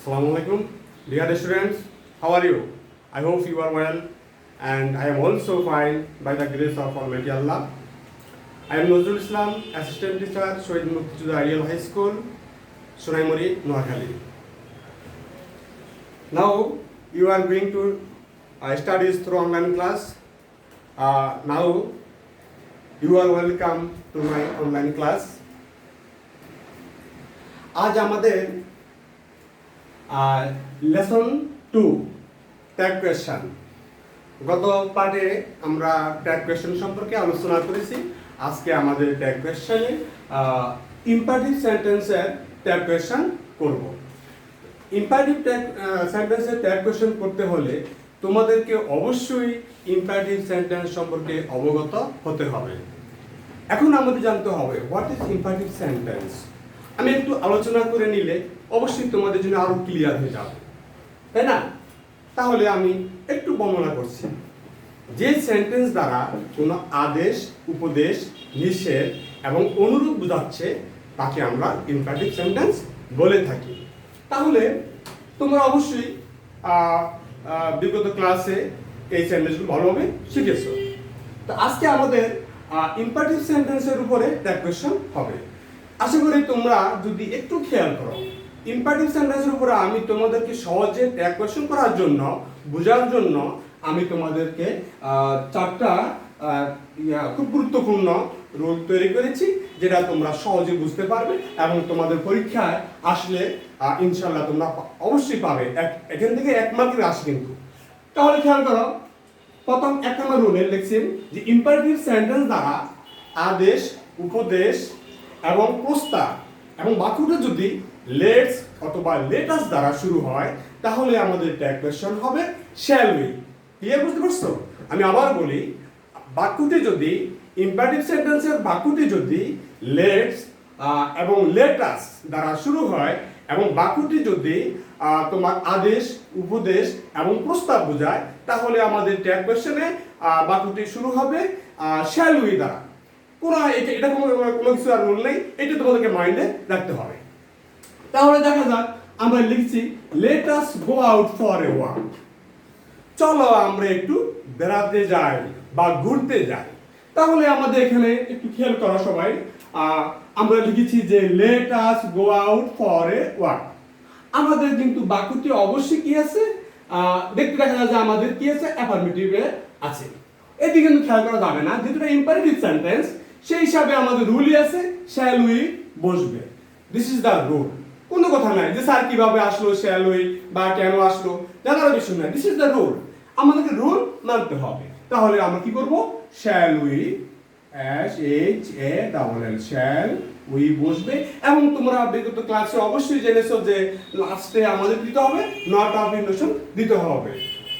Assalamu alaikum, dear students. How are you? I hope you are well, and I am also fine by the grace of Almighty Allah. I am Nazrul Islam, Assistant Teacher, Shohid Muqtida Ideal High School, Sonaimori, Noakhali. Now you are going to study through online class. Now you are welcome to my online class. आज আমাদের lesson 2 tag question. গত পার্টে আমরা tag question সম্পর্কে আলোচনা করেছি। আজকে আমাদের ট্যাগ কোয়েশ্চনে ইম্পারেটিভ সেন্টেন্সের ট্যাগ কোয়েশ্চন করব। ইম্পারেটিভ সেন্টেন্সের ট্যাগ কোয়েশ্চন করতে হলে তোমাদেরকে অবশ্যই ইম্পারেটিভ সেন্টেন্স সম্পর্কে অবগত হতে হবে। এখন আমাদের জানতে হবে হোয়াট ইজ ইম্পারেটিভ সেন্টেন্স। আমি একটু আলোচনা করে নিলে অবশ্যই তোমাদের জন্য আরো ক্লিয়ার হয়ে যাবে, তাই না? তাহলে আমি একটু বর্ণনা করছি। যে সেন্টেন্স দ্বারা কোনো আদেশ, উপদেশ, নিষেধ এবং অনুরোধ বোঝাচ্ছে তাকে আমরা ইম্পারেটিভ সেন্টেন্স বলে থাকি। তাহলে তোমরা অবশ্যই বিগত ক্লাসে এই সেন্টেন্সগুলো ভালোভাবে শিখেছো। তো আজকে আমাদের ইম্পারেটিভ সেন্টেন্সের উপরে ট্যাগ কোয়েশ্চন হবে। আশা করি তোমরা যদি একটু খেয়াল করো, ইম্পারেটিভ সেন্টেন্সের উপরে আমি তোমাদেরকে সহজে ট্যাগ কোয়েশ্চন করার জন্য, বোঝার জন্য আমি তোমাদেরকে চারটা খুব গুরুত্বপূর্ণ রুল তৈরি করেছি, যেটা তোমরা সহজে বুঝতে পারবে এবং তোমাদের পরীক্ষায় আসলে ইনশাল্লাহ তোমরা অবশ্যই পাবে। এখান থেকে 1 মার্কের আসে কিন্তু। তাহলে খেয়াল করো, প্রথম 1 নম্বর রুলে লিখছেন যে ইম্পারেটিভ সেন্টেন্স দ্বারা আদেশ, উপদেশ এবং প্রস্তাব এবং বাক্যটা যদি লেটস অথবা লেটাস দ্বারা শুরু হয় তাহলে আমাদের ট্যাগ কোয়েশ্চন হবে শ্যাল উই। ক্লিয়ার বুঝতে পারছো? আমি আবার বলি, বাক্যটি যদি ইম্পারেটিভ সেন্টেন্সের বাক্যটি যদি লেটস এবং লেটাস দ্বারা শুরু হয় এবং বাক্যটি যদি তোমার আদেশ, উপদেশ এবং প্রস্তাব বোঝায় তাহলে আমাদের ট্যাগ কোয়েশ্চনে বাক্যটি শুরু হবে শ্যাল উই দ্বারা। এটা কোনো কিছু আর রুল নেই, এটা তোমাদেরকে মাইন্ডে রাখতে হবে। তাহলে দেখা যাক, আমরা লিখছি let us go out for a walk. চলো আমরা একটু বেড়াতে যাই বা ঘুরতে যাই। তাহলে আমাদের এখানে একটু খেয়াল করা সবাই, আমরা লিখেছি যে let us go out for a walk. আমাদের কিন্তু বাক্যটি অবশ্যই কি আছে, দেখতে দেখা যায় যে আমাদের কি আছে, অ্যাফার্মেটিভে আছে। এটি কিন্তু খেয়াল করা যাবে না, যেহেতু ইম্পারেটিভ সেন্টেন্স সেই হিসাবে আমাদের রুলই আছে, শ্যাল উই বসবে। This is the rule. কোনো কথা নাই যে স্যার কিভাবে আসলো শ্যাল উই বা কেন আসলো, জানার বিষয় নাই। দিস ইজ দ্য রুল, আমাদেরকে রুল মানতে হবে। তাহলে আমরা কি করব, shall we, SHALL, shall we বসবে। এবং তোমরা বিগত ক্লাসে অবশ্যই জেনেছো যে লাস্টে আমাদের দিতে হবে নট অফ ইন্ডোশন দিতে হবে,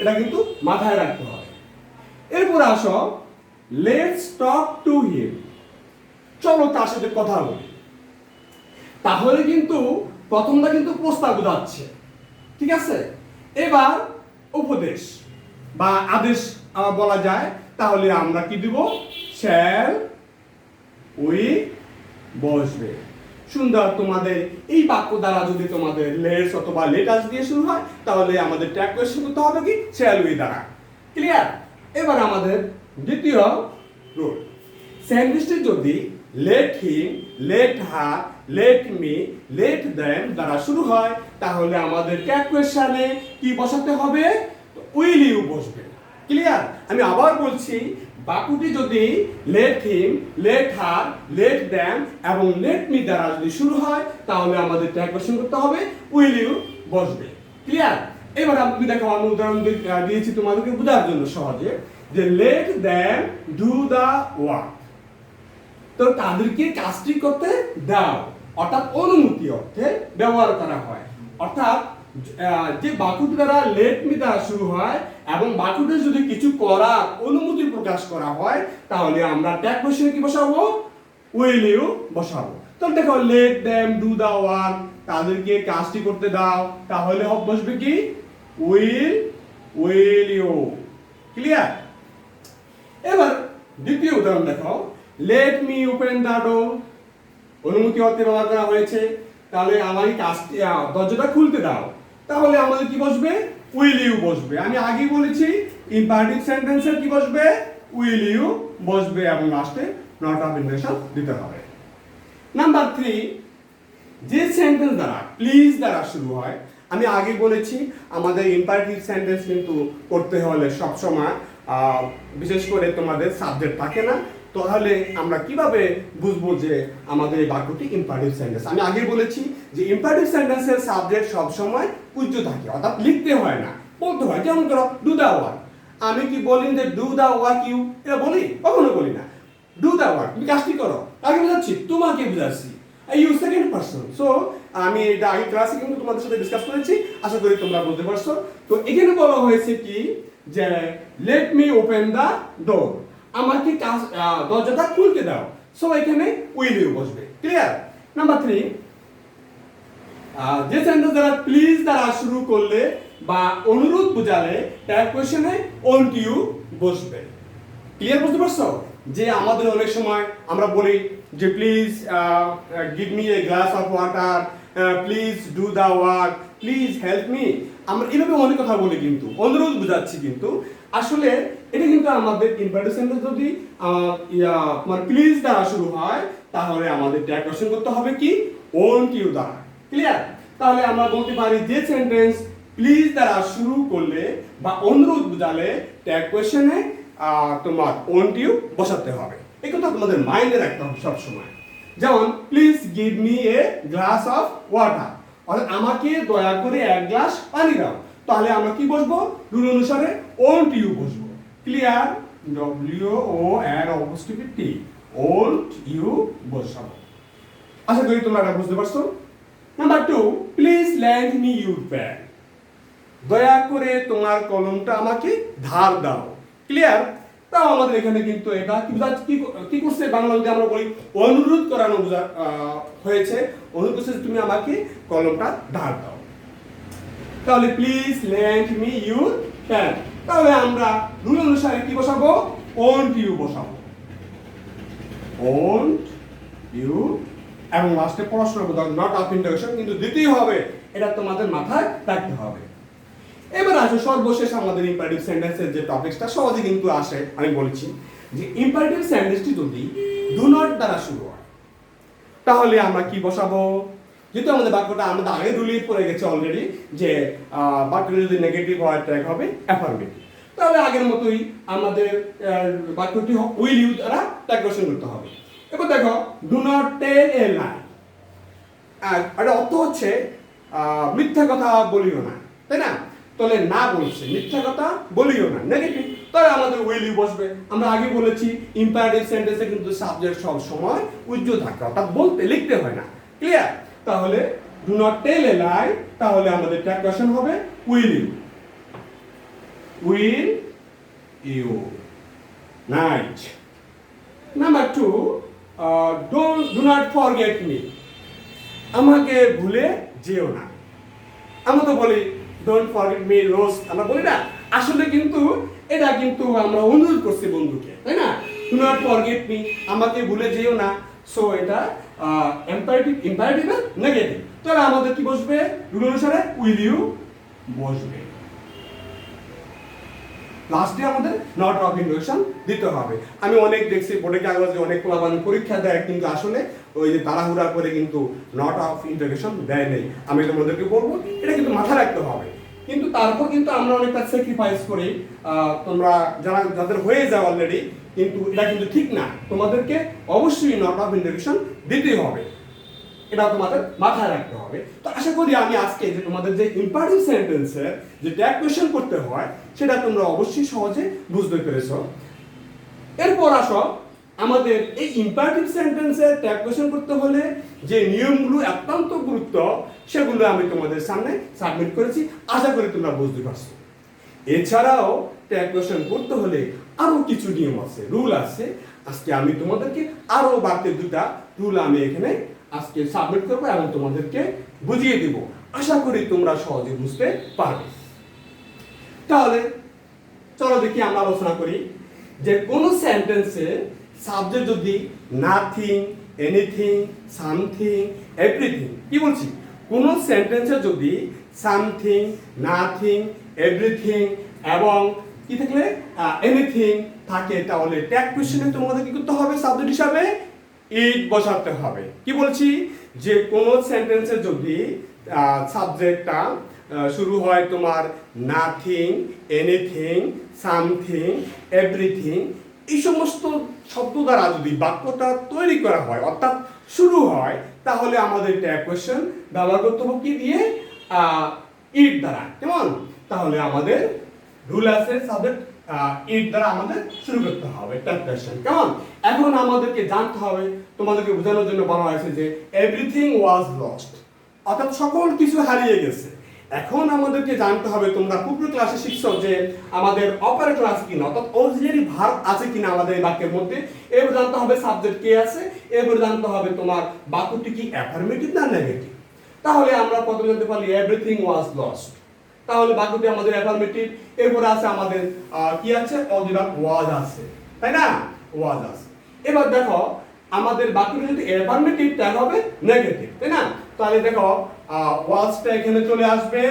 এটা কিন্তু মাথায় রাখতে হবে। এরপর আসো লেটস টক টু হিম। চলো তার সাথে কথা বলি। তাহলে কিন্তু প্রথমটা কিন্তু প্রস্তাব বোঝাচ্ছে, ঠিক আছে? এবার উপদেশ বা আদেশ বলা যায়, তাহলে আমরা কি দিব, শ্যাল উই বসবে। সুন্দর। তোমাদের এই বাক্য দ্বারা যদি তোমাদের লেটস অথবা লেটাস দিয়ে শুরু হয় তাহলে আমাদের ট্যাগ কোয়েশ্চন করতে হবে কি, শ্যাল উই দ্বারা। ক্লিয়ার? এবার আমাদের দ্বিতীয় রুল, সেন্টেন্সটি যদি let him, let her, let me, let them দ্বারা শুরু হয় তাহলে আমাদের ট্যাগ কোয়েশ্চনে কি বসাতে হবে, উইল ইউ বসবে। ক্লিয়ার? আমি আবার বলছি, বাক্যটি যদি let him, let her, let them এবং লেট মি দ্বারা যদি শুরু হয় তাহলে আমাদের ট্যাগ কোয়েশ্চন করতে হবে উইল ইউ বসবে। ক্লিয়ার? এবার আমি দেখো, আমি উদাহরণ দিয়েছি তোমাদেরকে বোঝার জন্য সহজে, যে let them do the work. তো তাদেরকে কাজটি করতে দাও, অর্থাৎ অনুমতি অর্থে ব্যবহার করা হয়। অর্থাৎ যে বাক্যটি দ্বারা লেট মি দ্বারা শুরু হয় এবং বাক্যটি যদি কিছু করার অনুমতি প্রকাশ করা হয় তাহলে আমরা ট্যাগ কোয়েশ্চনে কি বসাবো, উইল ইউ বসাবো। তো দেখো, let them do the work, তাদেরকে কাজটি করতে দাও, তাহলে বসবে কি, উইল ইউ। ক্লিয়ার? এবার দ্বিতীয় উদাহরণ দেখো, let me open the door. অনুমতি অর্থে ব্যবহার করা হয়েছে, তাহলে আমার এই কাজটি দরজাটা খুলতে দাও। তাহলে আমাদের কি বসবে উইল ইউ বসবে। আমি আগেই বলেছি ইম্পারেটিভ সেন্টেন্সের কি বসবে উইল ইউ বসবে এবং লাস্টে নট অফ ইন্টারেকশন দিতে হবে। নাম্বার 3, যে সেন্টেন্স দ্বারা প্লিজ দ্বারা শুরু হয়, আমি আগে বলেছি আমাদের ইম্পারেটিভ সেন্টেন্স কিন্তু করতে হলে সবসময় বিশেষ করে তোমাদের সাবজেক্ট থাকে না, তাহলে আমরা কিভাবে বুঝবো যে আমাদের এই বাক্যটি ইম্পারেটিভ সেন্টেন্স। আমি আগে বলেছি যে ইম্পারেটিভ সেন্টেন্সের সাবজেক্ট সবসময় পূজ্য থাকে, অর্থাৎ লিখতে হয় না, বলতে হয়। যেমন করো ডু দ্য ওয়ার্ক, আমি কি বলি যে ডু দ্য ওয়ার্ক ইউ, এটা বলি? কখনো বলি না। ডু দ্য ওয়ার্ক, তুমি কাজটি করো, আগে বুঝাচ্ছি, তোমাকে বুঝাচ্ছি, ইউ সেকেন্ড পারসন। সো আমি এটা আগে ক্লাসে কিন্তু তোমাদের সাথে ডিসকাস করেছি, আশা করি তোমরা বুঝতে পারছো। তো এখানে বলা হয়েছে কি যে let me open the door, আমাকে দরজাটা খুলতে দাও। সো এখানে উইল ইউ বসবে। ক্লিয়ার? নাম্বার 3, যে সেন্টেন্স দ্বারা প্লিজ দ্বারা শুরু করলে বা অনুরোধ বোঝালে ট্যাগ কোয়েশ্চনে ওন্ট ইউ বসবে। ক্লিয়ার? বুঝতে পারছো যে আমাদের অনেক সময় আমরা বলি যে please give me a glass of water, please do the work, please help me. আমরা এভাবে অনেক কথা বলি, কিন্তু অনুরোধ বোঝাচ্ছি, কিন্তু আসলে এটা কিন্তু আমাদের ইম্পারেটিভ সেন্টেন্স যদি তোমার প্লিজ দ্বারা শুরু হয়, তাহলে আমাদের ট্যাগ কোয়েশ্চন করতে হবে কি ওন্ট ইউ দ্বারা। ক্লিয়ার? তাহলে আমরা বলতে পারি যে সেন্টেন্স প্লিজ দ্বারা শুরু করলে বা অনুরোধ বোঝালে ট্যাগ কোয়েশ্চনে তোমার ওন্ট ইউ বসাতে হবে। এই কথা তোমাদের মাইন্ডে রাখতে হবে সবসময়। যেমন please give me a glass of water, অর্থাৎ আমাকে দয়া করে এক গ্লাস পানি দাও। তাহলে আমরা কি বসবো? রুল অনুসারে ওন্ট ইউ বসবো। ক্লিয়ার? WONT ওন্ট ইউ বসাবো। আশা করি তোমরা এটা বুঝতে পারছো। Number 2, please lend me your pen, দয়া করে তোমার কলমটা আমাকে ধার দাও। ক্লিয়ার? তাও আমাদের এখানে কিন্তু এটা কি করছে, বাংলা যদি আমরা বলি অনুরোধ করানো হয়েছে, অনুরোধ করছে তুমি আমাকে কলমটা ধার দাও। তাহলে please lend me your pen, তাহলে আমরা রুল অনুসারে কি বসাবো? ওন্ট ইউ বসাবো। ওন্ট ইউ, এবং লাস্টে পড়াশোনা বোঝাও নট অফ ইন্টারেকশন কিন্তু দিতেই হবে, এটা তোমাদের মাথায় রাখতে হবে। এবার আসো সর্বশেষ আমাদের ইম্পারেটিভ সেন্টেন্সের যে টপিকটা সহজে কিন্তু আসে। আমি বলেছি যে ইম্পারেটিভ সেন্টেন্সটি যদি ডু নট দ্বারা শুরু হয়, তাহলে আমরা কি বসাবো? যেহেতু আমাদের বাক্যটা আমাদের আগে রুলেই পড়ে গেছে অলরেডি যে বাক্যটা যদি নেগেটিভ হয় ট্যাগ হবে অ্যাফার্মেটিভ, তাহলে আগের মতোই আমাদের বাক্যটি উইল ইউ দ্বারা ট্যাগ কোয়েশ্চন করতে হবে। এবার দেখো ডু নট টেল এ লাই, এটা অর্থ হচ্ছে মিথ্যা কথা বলিও না, তাই না? তাহলে না বলছে মিথ্যা কথা বলিও না, নেগেটিভ, তাহলে আমাদের উইল ইউ বসবে। আমরা আগে বলেছি ইম্পারেটিভ সেন্টেন্সে কিন্তু সাবজেক্ট সব সময় উজ্জ্বল থাকে, অর্থাৎ বলতে লিখতে হয় না। ক্লিয়ার? তাহলে do not tell A lie, তাহলে আমাদের ট্যাগ কোয়েশ্চন হবে will you. Will you. Night. Number 2, do not forget me, আমাকে ভুলে যেও না। আমরা তো বলি ডোন্ট ফরগেট মি রোজ, আমরা বলি না? আসলে কিন্তু এটা কিন্তু আমরা অনুরোধ করছি বন্ধুকে, তাই না? ডু নট ফরগেট মি, আমাকে ভুলে যেও না। সো এটা ইম্পারেটিভ নেগেটিভ, তাহলে আমাদের কি বসবে? রুল অনুসারে উইল ইউ বসবে। লাস্টে আমাদের নট অফ ইন্টারেকশন দিতে হবে। আমি অনেক দেখছি বোর্ডে কাগজে অনেক পোলাপান পরীক্ষা দেয়, কিন্তু আসলে ওই যে তাড়াহুড়া করে কিন্তু নট অফ ইন্টারেকশন দেয় নেই। আমি তোমাদেরকে বলবো এটা কিন্তু মাথা রাখতে হবে। কিন্তু তারপর কিন্তু আমরা অনেকটা স্যাক্রিফাইস করি, তোমরা যাদের হয়ে যায় অলরেডি, কিন্তু এটা কিন্তু ঠিক না। তোমাদেরকে অবশ্যই নট অফ ইন্টারেকশন দিতেই হবে, এটা তোমাদের মাথায় রাখতে হবে। তো আশা করি আমি আজকে যে তোমাদের যে ইম্পারেটিভ সেন্টেন্সের যে ট্যাগ কোয়েশ্চন করতে হয় সেটা তোমরা অবশ্যই সহজে বুঝতে পেরেছো। এরপর আসো আমাদের এই ইম্পারেটিভ সেন্টেন্সের ট্যাগ কোয়েশ্চন করতে হলে যে নিয়মগুলো অত্যন্ত গুরুত্ব, সেগুলো আমি তোমাদের সামনে সাবমিট করেছি, আশা করি তোমরা বুঝতে পারছো। এছাড়াও ট্যাগ কোয়েশ্চন করতে হলে আরো কিছু নিয়ম আছে, রুল আছে। আজকে আমি তোমাদেরকে আরো বাড়তে 2টা রুল আমি এখানে আজকে সাবমিট করবো এবং তোমাদেরকে বুঝিয়ে দিব। আশা করি তোমরা সহজে বুঝতে পারবে। তাহলে চলো দেখি আমরা আলোচনা করি যে কোন সেন্টেন্সে সাবজেক্ট যদি নাথিং, এনিথিং, সামথিং, এভরিথিং, কি বলছি, কোন সেন্টেন্সে যদি সামথিং, নাথিং, এভরিথিং এবং কি থাকলে এনিথিং থাকে, তাহলে ট্যাগ কোশ্চেনে তোমাদের কি করতে হবে? সাবজেক্ট হিসাবে ইট বসাতে হবে। কি বলছি? যে কোন সেন্টেন্সে যদি সাবজেক্টটা শুরু হয় তোমার নাথিং, এনিথিং, সামথিং, এভরিথিং, এই সমস্ত শব্দ দ্বারা যদি বাক্যটা তৈরি করা হয় অর্থাৎ শুরু হয়, তাহলে আমাদের ট্যাগ কোশ্চেন ব্যবহার করতে হবে কি দিয়ে? ইট দ্বারা। কেমন? তাহলে আমাদের রুল আছে সাবজেক্ট ইট দ্বারা আমাদের শুরু করতে হবে ট্যাগ কোশ্চেন। কেমন? এখন আমাদেরকে জানতে হবে, তোমাদেরকে বোঝানোর জন্য বলা হয়েছে যে এভরিথিং ওয়াজ লস্ট, অর্থাৎ সকল কিছু হারিয়ে গেছে। এখন আমাদেরকে জানতে হবে, তোমরা পূর্ব ক্লাসে শিখছো যে আমাদের অপারেটর আছে কিনা, অর্থাৎ অক্সিলারি ভার্ব আছে কিনা আমাদের এই বাক্যের মধ্যে। এবার জানতে হবে সাবজেক্ট কে আছে, এবার জানতে হবে তোমার বাক্যটি কি অ্যাফার্মেটিভ না নেগেটিভ। তাহলে আমরা প্রথমে জানতে পারলি এভরিথিং ওয়াজ লস্ট, তাহলে বাক্যটি আমাদের অ্যাফার্মেটিভ। এরপর আছে আমাদের কি আছে? অদিবাক ওয়াজ আছে, তাই না? ওয়াজ আছে। এবার দেখো আমাদের বাক্যটি যদি অ্যাফার্মেটিভ তাহলে হবে নেগেটিভ, তাই না? তাহলে দেখো ওয়াজটা এখানে চলে আসবে,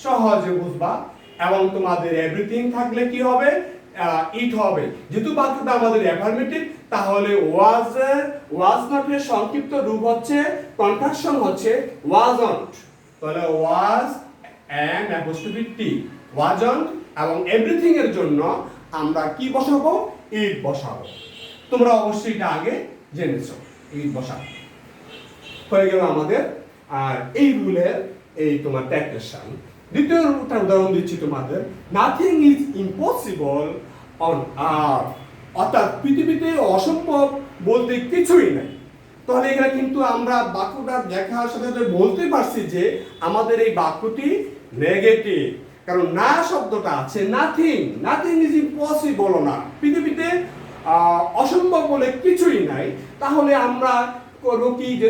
সহজে বুঝবা। এবং তোমাদের এভরিথিং থাকলে কি হবে? ইট হবে। যেহেতু বাক্যটা আমাদের অ্যাফার্মেটিভ, তাহলে ওয়াজ নটের সংক্ষিপ্ত রূপ হচ্ছে, কন্ট্রাকশন হচ্ছে ওয়াজন্ট। তাহলে ওয়াজ এন্ড অ্যাপোস্ট্রফি টি, ওয়াজন্ট। এবং এভরিথিং এর জন্য আমরা কি বসাবো? ইট বসাবো। তোমরা অবশ্যই এটা আগে জেনেছো, ইট বসাবো। হয়ে গেল আমাদের আর এই রুলের এই তোমার ট্যাগ কোশ্চেন। দ্বিতীয় উদাহরণ দিচ্ছি তোমাদের, nothing is impossible on earth, অর্থাৎ পৃথিবীতে অসম্ভব বলতে কিছুই নাই। তাহলে এখানে কিন্তু আমরা বাক্যটা দেখার সাথে সাথে বলতে পারছি যে আমাদের এই বাক্যটি নেগেটিভ, কারণ না শব্দটা আছে। নাথিং ইজ ইম্পসিবল না, পৃথিবীতে অসম্ভব বলে কিছুই নাই। তাহলে আমরা করবো কি? যে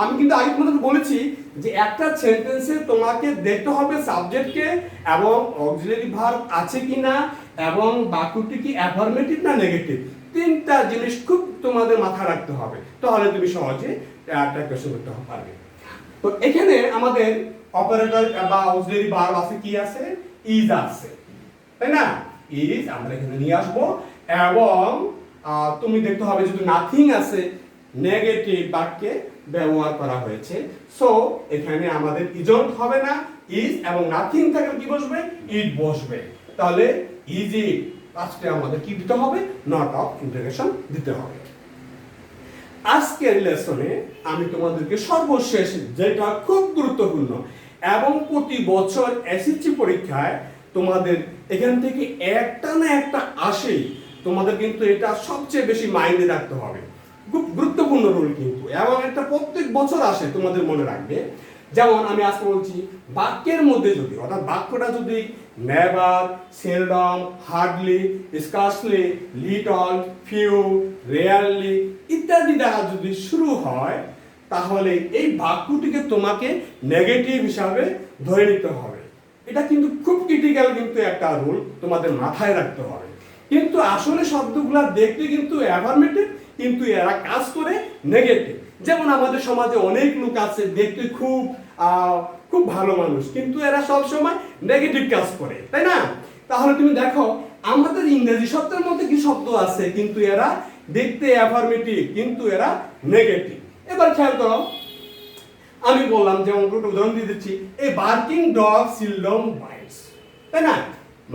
আমি কিন্তু আগে তোমাদের বলেছি যে একটা সেন্টেন্সে তোমাকে দেখতে হবে সাবজেক্টকে এবং অক্সিলারি ভার্ব আছে কিনা এবং বাক্যটি কি অ্যাফার্মেটিভ না নেগেটিভ। তিনটা জিনিস খুব তোমাদের মাথায় রাখতে হবে, তাহলে তুমি সহজে ট্যাগ কোশ্চেন করতে পারবে। তো এখানে আমাদের অপারেটর বা অক্সিলারি ভার্ব আছে, কি আছে? ইজ আছে, তাই না? ইজ আমরা এখানে নিয়ে আসবো। এবং তুমি দেখতে হবে যেহেতু নাথিং আছে, নেগেটিভ বাক্যে ব্যবহার করা হয়েছে, সো এখানে আমাদের ইজন্ট হবে না, ইজ এবং নাথিং থাকলে কি বসবে? ইট বসবে। তাহলে ইজ ইট লাস্টে আমাদের কি দিতে হবে? নট অফ ইন্টারোগেশন দিতে হবে। আজকের লেসনে আমি তোমাদেরকে সর্বশেষ, যেটা খুব গুরুত্বপূর্ণ এবং প্রতি বছর এসএসসি পরীক্ষায় তোমাদের এখান থেকে একটা না একটা আসেই, তোমাদের কিন্তু এটা সবচেয়ে বেশি মাইন্ডে রাখতে হবে। খুব গুরুত্বপূর্ণ রুল কিন্তু, এবং একটা প্রত্যেক বছর আসে, তোমাদের মনে রাখবে। যেমন আমি আজকে বলছি, বাক্যের মধ্যে যদি, অর্থাৎ বাক্যটা যদি never, seldom, hardly, scarcely, little, few, rarely ইত্যাদি দ্বারা যদি শুরু হয়, তাহলে এই বাক্যটিকে তোমাকে নেগেটিভ হিসাবে ধরে নিতে হবে। এটা কিন্তু খুব ক্রিটিক্যাল কিন্তু একটা রুল, তোমাদের মাথায় রাখতে হবে। কিন্তু আসলে শব্দগুলা দেখতে কিন্তু অ্যাফার্মেটিভ, কিন্তু এরা কাজ করে নেগেটিভ। যেমন আমাদের সমাজে অনেক লোক আছে দেখতে খুব খুব ভালো মানুষ, কিন্তু এরা সব সময় নেগেটিভ কাজ করে, তাই না? তাহলে তুমি দেখো আমাদের ইংরেজি শব্দের মধ্যে কি শব্দ আছে কিন্তু এরা দেখতে অ্যাফার্মেটিভ, কিন্তু এরা নেগেটিভ। এবার খেয়াল করো, আমি বললাম যেমন উদাহরণ দিয়ে দিচ্ছি, এই বার্কিং ডগ সিলডম বাইটস, তাই না?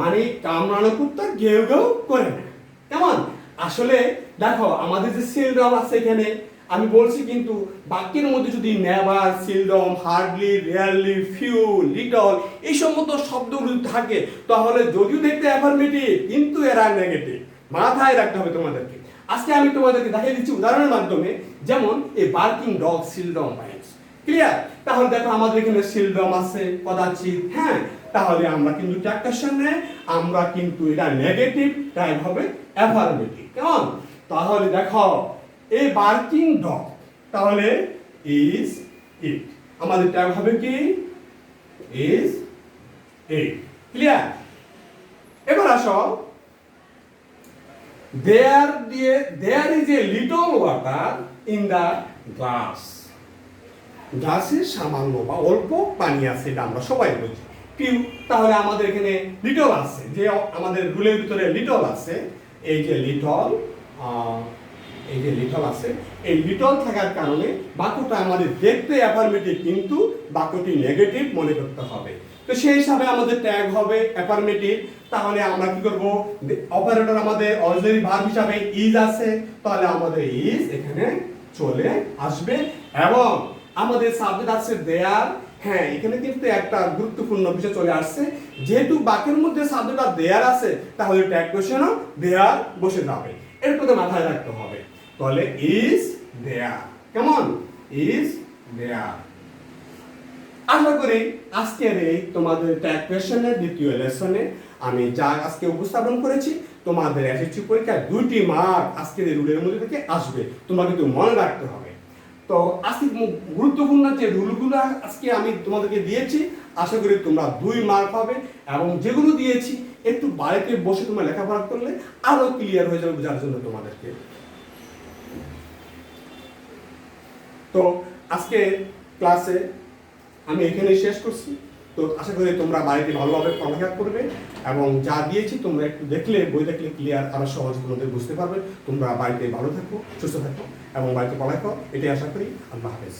মানে কামড়ানো কুত্তা ঘেউ ঘেউ করে না। কেমন? আসলে দেখো আমাদের যে সিলডম আছে এখানে, আমি বলছি কিন্তু বাক্যের মধ্যে যদি never, seldom, hardly, rarely, few, little এই সমস্ত শব্দগুলো থাকে, তাহলে যদিও দেখতে অ্যাফার্মেটিভ কিন্তু এরা নেগেটিভ। মাথায় রাখতে হবে তোমাদেরকে। আজকে আমি তোমাদেরকে দেখিয়ে দিচ্ছি উদাহরণের মাধ্যমে, যেমন এই barking dog seldom bites. Clear? তাহলে দেখো আমাদের এখানে সিলডম আছে কদাচিৎ, হ্যাঁ, তাহলে আমরা কিন্তু ট্যাগ কোশ্চেনে আমরা কিন্তু এটা নেগেটিভ, তাই হবে অ্যাফার্মেটিভ। কেমন? তাহলে দেখো এই বার্কিং ডগ, তাহলে ইজ ইট, আমাদের ট্যাগ হবে কি? Is it. ক্লিয়ার? এবার আসো, there is a little water in the glass. গ্লাসে সামান্য বা অল্প পানি আছে, এটা আমরা সবাই বুঝি। পিউ, তাহলে আমাদের এখানে লিটল আছে, যে আমাদের রুলের ভিতরে লিটল আছে, এই যে লিটল, এই যে লিটল আছে, এই লিটল থাকার কারণে বাক্যটা আমাদের দেখতে অ্যাফার্মেটিভ কিন্তু বাক্যটি নেগেটিভ মনে করতে হবে। তো সেই হিসাবে আমাদের ট্যাগ হবে অ্যাফার্মেটিভ। তাহলে আমরা কি করব, অপারেটর আমাদের অক্সিলারি ভার্ব হিসাবে ইজ আছে, তাহলে আমাদের ইজ এখানে চলে আসবে। এবং আমাদের সাবজেক্ট আছে দেয়ার। হ্যাঁ, এখানে কিন্তু একটা গুরুত্বপূর্ণ বিষয় চলে আসছে, যেহেতু বাক্যের মধ্যে সাবজেক্টটা দেয়ার আছে, তাহলে ট্যাগ কোশ্চেনও দেয়ার বসে যাবে, এর কথা মাথায় রাখতে হবে। তাহলে ইজ দেয়ার, কেমন, ইজ দেয়ার। আশা করি আজকের এই তোমাদের ট্যাগ কোশ্চেনের দ্বিতীয় লেসনে আমি যা আজকে উপস্থাপন করেছি, তোমাদের এসএসসি পরীক্ষায় 2টি মার্ক আজকের এই রুলের মধ্যে থেকে আসবে, তোমরা কিন্তু মনে রাখতে হবে। তো আজকে গুরুত্বপূর্ণ যে রুলগুলো আজকে আমি তোমাদেরকে দিয়েছি, আশা করি তোমরা 2 মার্ক পাবে। এবং যেগুলো দিয়েছি একটু বাড়িতে বসে তোমরা লেখাপড়া করলে আরো ক্লিয়ার হয়ে যাবে বোঝার জন্য তোমাদেরকে। তো আজকে ক্লাসে আমি এখানেই শেষ করছি। তো আশা করি তোমরা বাড়িতে ভালোভাবে পড়ালেখা করবে এবং যা দিয়েছি তোমরা একটু দেখলে, বই দেখলে ক্লিয়ার আরো সহজ তোমাদের বুঝতে পারবে। তোমরা বাড়িতে ভালো থাকো, সুস্থ থাকো এবং বাড়িতে পড়ালেখা করো, এটাই আশা করি। আল্লাহ হাফেজ।